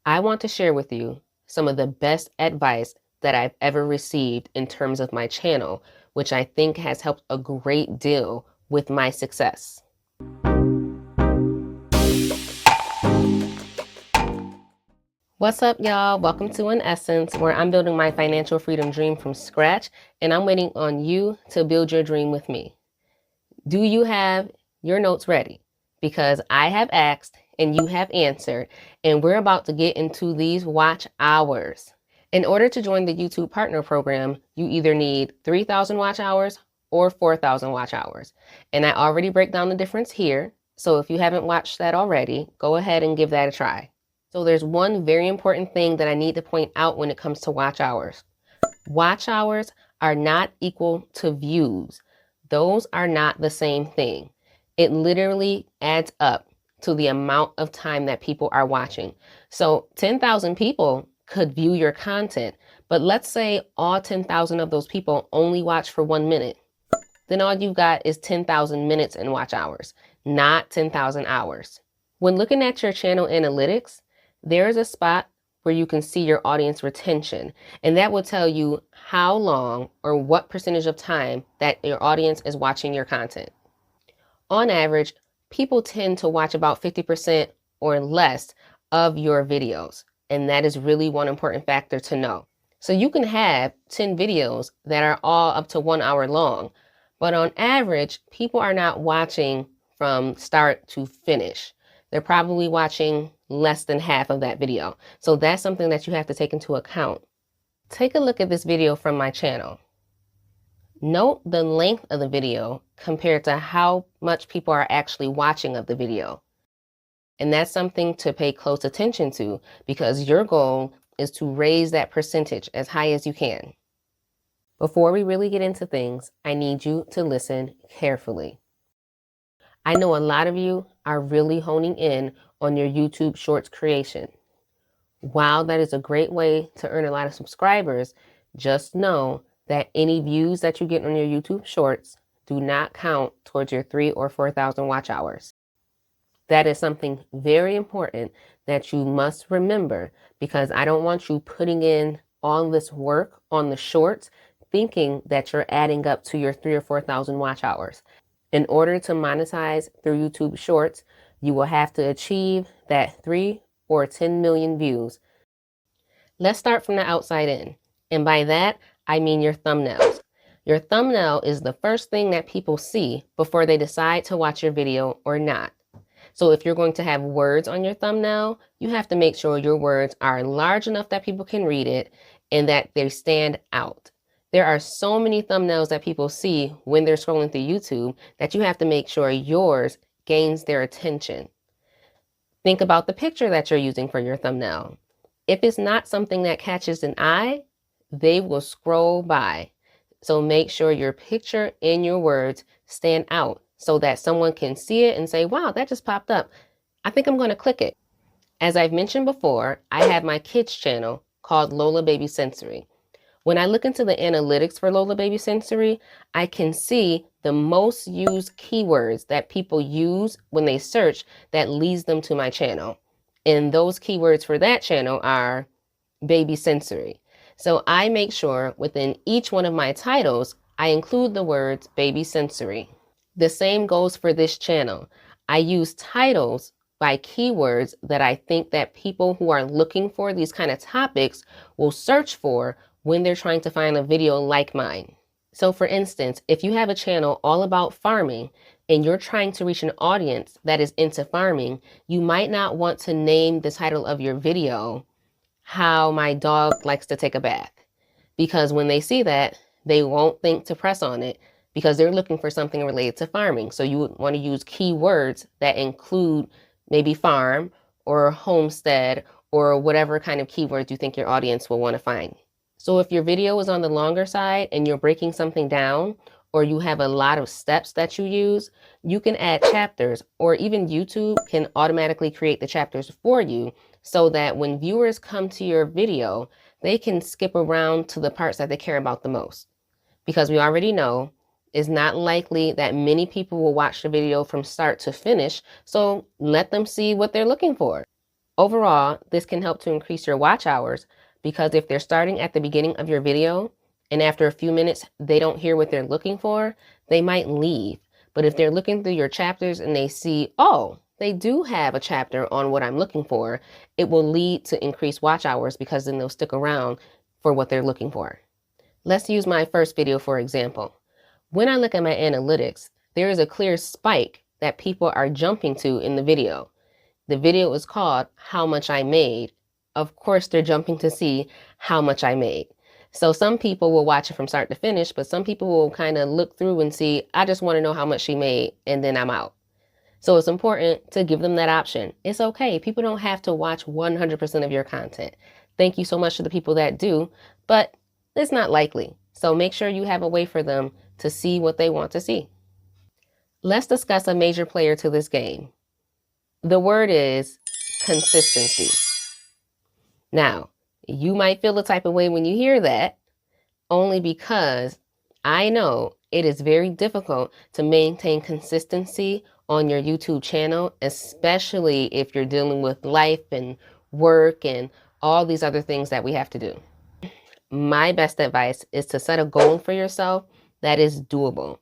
I want to share with you some of the best advice that I've ever received in terms of my channel, which I think has helped a great deal with my success. What's up, y'all? Welcome to In Essence, where I'm building my financial freedom dream from scratch, and I'm waiting on you to build your dream with me. Do you have your notes ready? Because I have asked and you have answered, and we're about to get into these watch hours. In order to join the YouTube Partner Program, you either need 3,000 watch hours or 4,000 watch hours. And I already break down the difference here, so if you haven't watched that already, go ahead and give that a try. So there's one very important thing that I need to point out when it comes to watch hours. Watch hours are not equal to views. Those are not the same thing. It literally adds up to the amount of time that people are watching. So 10,000 people could view your content, but let's say all 10,000 of those people only watch for 1 minute. Then all you've got is 10,000 minutes in watch hours, not 10,000 hours. When looking at your channel analytics, there is a spot where you can see your audience retention, and that will tell you how long or what percentage of time that your audience is watching your content. On average, people tend to watch about 50% or less of your videos, and that is really one important factor to know. So you can have 10 videos that are all up to 1 hour long, but on average, people are not watching from start to finish. They're probably watching less than half of that video. So that's something that you have to take into account. Take a look at this video from my channel. Note the length of the video compared to how much people are actually watching of the video. And that's something to pay close attention to because your goal is to raise that percentage as high as you can. Before we really get into things, I need you to listen carefully. I know a lot of you are really honing in on your YouTube Shorts creation. While that is a great way to earn a lot of subscribers, just know that any views that you get on your YouTube Shorts do not count towards your 3,000 or 4,000 watch hours. That is something very important that you must remember because I don't want you putting in all this work on the shorts thinking that you're adding up to your 3,000 or 4,000 watch hours. In order to monetize through YouTube Shorts, you will have to achieve that 3 or 10 million views. Let's start from the outside in. And by that, I mean your thumbnails. Your thumbnail is the first thing that people see before they decide to watch your video or not. So if you're going to have words on your thumbnail, you have to make sure your words are large enough that people can read it and that they stand out. There are so many thumbnails that people see when they're scrolling through YouTube that you have to make sure yours gains their attention. Think about the picture that you're using for your thumbnail. If it's not something that catches an eye, they will scroll by. So make sure your picture and your words stand out so that someone can see it and say, wow, that just popped up. I think I'm going to click it. As I've mentioned before, I have my kids channel called Lola Baby Sensory. When I look into the analytics for Lola Baby Sensory, I can see the most used keywords that people use when they search that leads them to my channel. And those keywords for that channel are baby sensory. So I make sure within each one of my titles, I include the words baby sensory. The same goes for this channel. I use titles by keywords that I think that people who are looking for these kind of topics will search for when they're trying to find a video like mine. So for instance, if you have a channel all about farming and you're trying to reach an audience that is into farming, you might not want to name the title of your video, How My Dog Likes to Take a Bath. Because when they see that, they won't think to press on it because they're looking for something related to farming. So you would want to use keywords that include maybe farm or homestead or whatever kind of keywords you think your audience will want to find. So if your video is on the longer side and you're breaking something down or you have a lot of steps that you use, you can add chapters, or even YouTube can automatically create the chapters for you so that when viewers come to your video, they can skip around to the parts that they care about the most. Because we already know it's not likely that many people will watch the video from start to finish, so let them see what they're looking for. Overall, this can help to increase your watch hours because if they're starting at the beginning of your video and after a few minutes they don't hear what they're looking for, they might leave. But if they're looking through your chapters and they see, oh, they do have a chapter on what I'm looking for, it will lead to increased watch hours because then they'll stick around for what they're looking for. Let's use my first video for example. When I look at my analytics, there is a clear spike that people are jumping to in the video. The video is called How Much I Made. Of course, they're jumping to see how much I made. So some people will watch it from start to finish, but some people will kind of look through and see, I just want to know how much she made, and then I'm out. So it's important to give them that option. It's okay. People don't have to watch 100% of your content. Thank you so much to the people that do, but it's not likely. So make sure you have a way for them to see what they want to see. Let's discuss a major player to this game. The word is consistency. Now, you might feel the type of way when you hear that, only because I know it is very difficult to maintain consistency on your YouTube channel, especially if you're dealing with life and work and all these other things that we have to do. My best advice is to set a goal for yourself that is doable.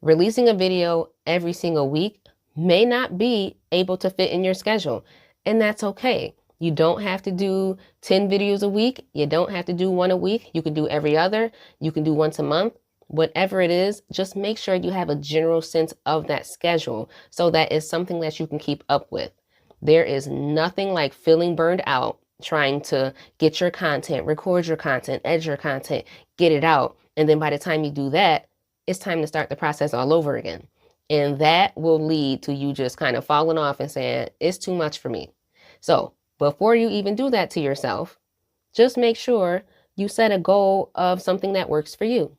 Releasing a video every single week may not be able to fit in your schedule, and that's okay. You don't have to do 10 videos a week. You don't have to do one a week. You can do every other. You can do once a month. Whatever it is, just make sure you have a general sense of that schedule so that it's something that you can keep up with. There is nothing like feeling burned out trying to get your content, record your content, edit your content, get it out. And then by the time you do that, it's time to start the process all over again. And that will lead to you just kind of falling off and saying, it's too much for me. So before you even do that to yourself, just make sure you set a goal of something that works for you.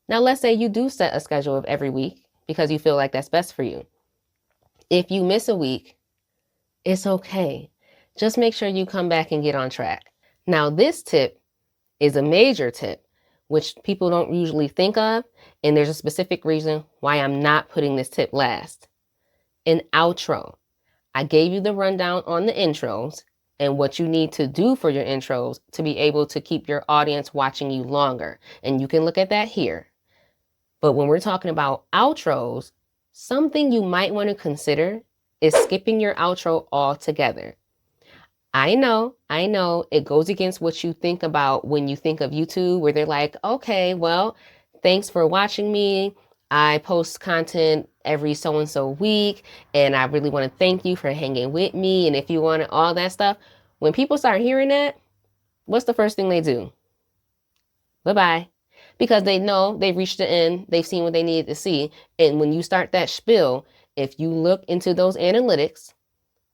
Now, let's say you do set a schedule of every week because you feel like that's best for you. If you miss a week, it's okay. Just make sure you come back and get on track. Now, this tip is a major tip, which people don't usually think of, and there's a specific reason why I'm not putting this tip last. An outro. I gave you the rundown on the intros and what you need to do for your intros to be able to keep your audience watching you longer. And you can look at that here. But when we're talking about outros, something you might want to consider is skipping your outro altogether. I know it goes against what you think about when you think of YouTube, where they're like, okay, well, thanks for watching me. I post content every so-and-so week, and I really want to thank you for hanging with me. And if you want all that stuff, when people start hearing that, what's the first thing they do? Bye-bye. Because they know they've reached the end, they've seen what they needed to see. And when you start that spiel, if you look into those analytics,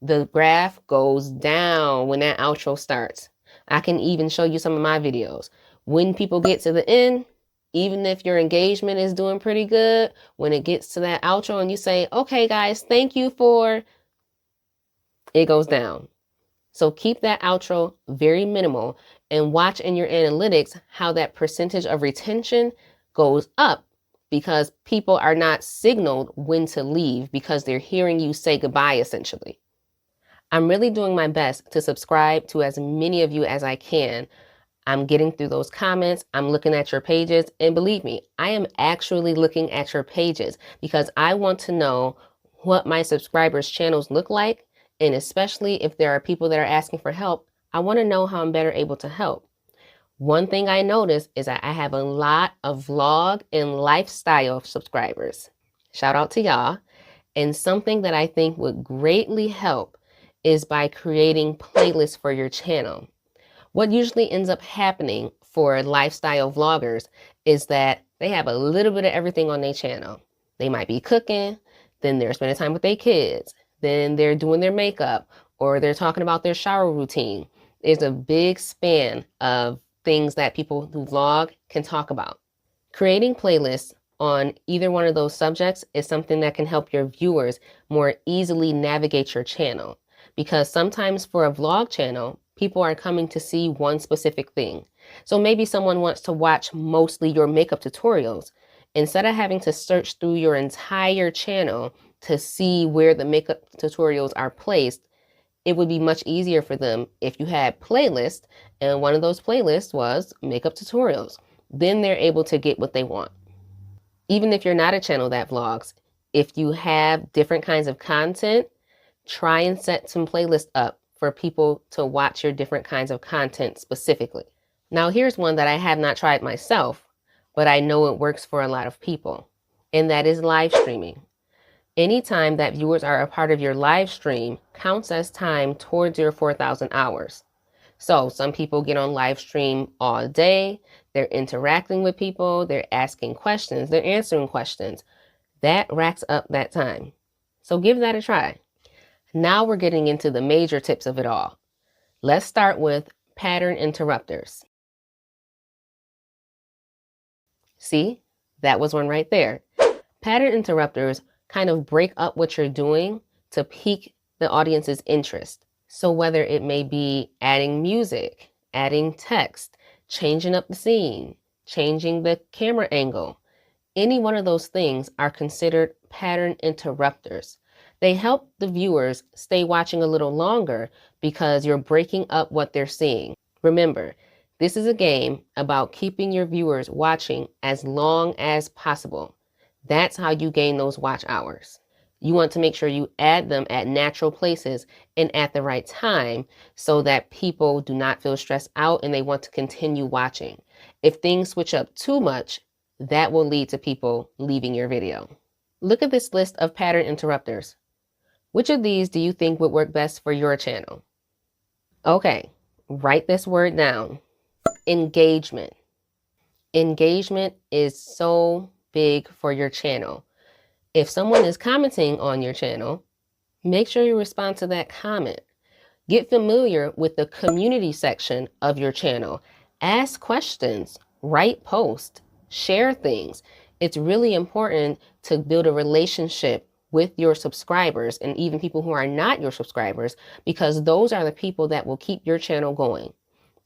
the graph goes down when that outro starts. I can even show you some of my videos. When people get to the end, even if your engagement is doing pretty good, when it gets to that outro and you say, okay, guys, thank you for, it goes down. So keep that outro very minimal and watch in your analytics how that percentage of retention goes up because people are not signaled when to leave because they're hearing you say goodbye, essentially. I'm really doing my best to subscribe to as many of you as I can. I'm getting through those comments. I'm looking at your pages. And believe me, I am actually looking at your pages because I want to know what my subscribers' channels look like. And especially if there are people that are asking for help, I want to know how I'm better able to help. One thing I noticed is that I have a lot of vlog and lifestyle subscribers. Shout out to y'all. And something that I think would greatly help is by creating playlists for your channel. What usually ends up happening for lifestyle vloggers is that they have a little bit of everything on their channel. They might be cooking, then they're spending time with their kids, then they're doing their makeup, or they're talking about their shower routine. There's a big span of things that people who vlog can talk about. Creating playlists on either one of those subjects is something that can help your viewers more easily navigate your channel. Because sometimes for a vlog channel, people are coming to see one specific thing. So maybe someone wants to watch mostly your makeup tutorials. Instead of having to search through your entire channel to see where the makeup tutorials are placed, It would be much easier for them if you had playlists, and one of those playlists was makeup tutorials. Then they're able to get what they want. Even if you're not a channel that vlogs, if you have different kinds of content, try and set some playlists up for people to watch your different kinds of content specifically. Now, here's one that I have not tried myself, but I know it works for a lot of people, and that is live streaming. Anytime that viewers are a part of your live stream counts as time towards your 4,000 hours. So some people get on live stream all day, they're interacting with people, they're asking questions, they're answering questions. That racks up that time. So give that a try. Now we're getting into the major tips of it all. Let's start with pattern interrupters. See, that was one right there. Pattern interrupters kind of break up what you're doing to pique the audience's interest. So whether it may be adding music, adding text, changing up the scene, changing the camera angle, any one of those things are considered pattern interrupters. They help the viewers stay watching a little longer because you're breaking up what they're seeing. Remember, this is a game about keeping your viewers watching as long as possible. That's how you gain those watch hours. You want to make sure you add them at natural places and at the right time so that people do not feel stressed out and they want to continue watching. If things switch up too much, that will lead to people leaving your video. Look at this list of pattern interrupters. Which of these do you think would work best for your channel? Okay, write this word down. Engagement. Engagement is so big for your channel. If someone is commenting on your channel, make sure you respond to that comment. Get familiar with the community section of your channel. Ask questions, write posts, share things. It's really important to build a relationship with your subscribers and even people who are not your subscribers, because those are the people that will keep your channel going.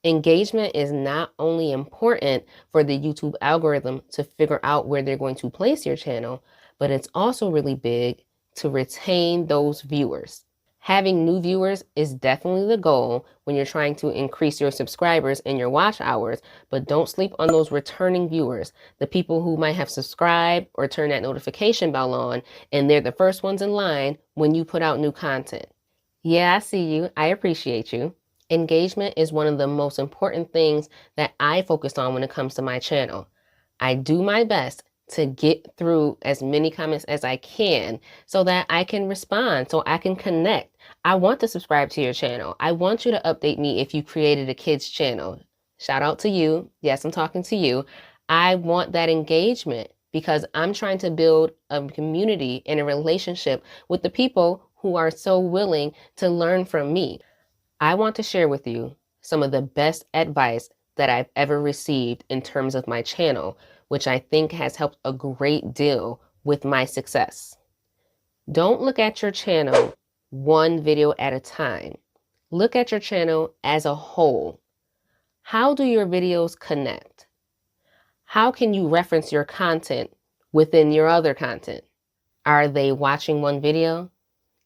Engagement is not only important for the YouTube algorithm to figure out where they're going to place your channel, but it's also really big to retain those viewers. Having new viewers is definitely the goal when you're trying to increase your subscribers and your watch hours, but don't sleep on those returning viewers, the people who might have subscribed or turned that notification bell on, and they're the first ones in line when you put out new content. Yeah, I see you. I appreciate you. Engagement is one of the most important things that I focus on when it comes to my channel. I do my best to get through as many comments as I can so that I can respond, so I can connect. I want to subscribe to your channel. I want you to update me if you created a kids channel. Shout out to you. Yes, I'm talking to you. I want that engagement because I'm trying to build a community and a relationship with the people who are so willing to learn from me. I want to share with you some of the best advice that I've ever received in terms of my channel, which I think has helped a great deal with my success. Don't look at your channel one video at a time. Look at your channel as a whole. How do your videos connect? How can you reference your content within your other content? Are they watching one video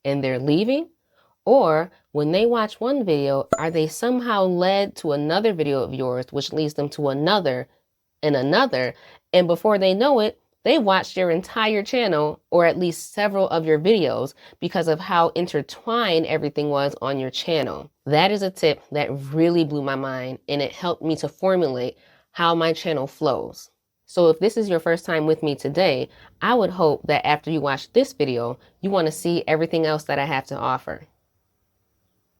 and they're leaving? Or when they watch one video, are they somehow led to another video of yours, which leads them to another and another? And before they know it, they watched your entire channel or at least several of your videos because of how intertwined everything was on your channel. That is a tip that really blew my mind, and it helped me to formulate how my channel flows. So if this is your first time with me today, I would hope that after you watch this video, you want to see everything else that I have to offer.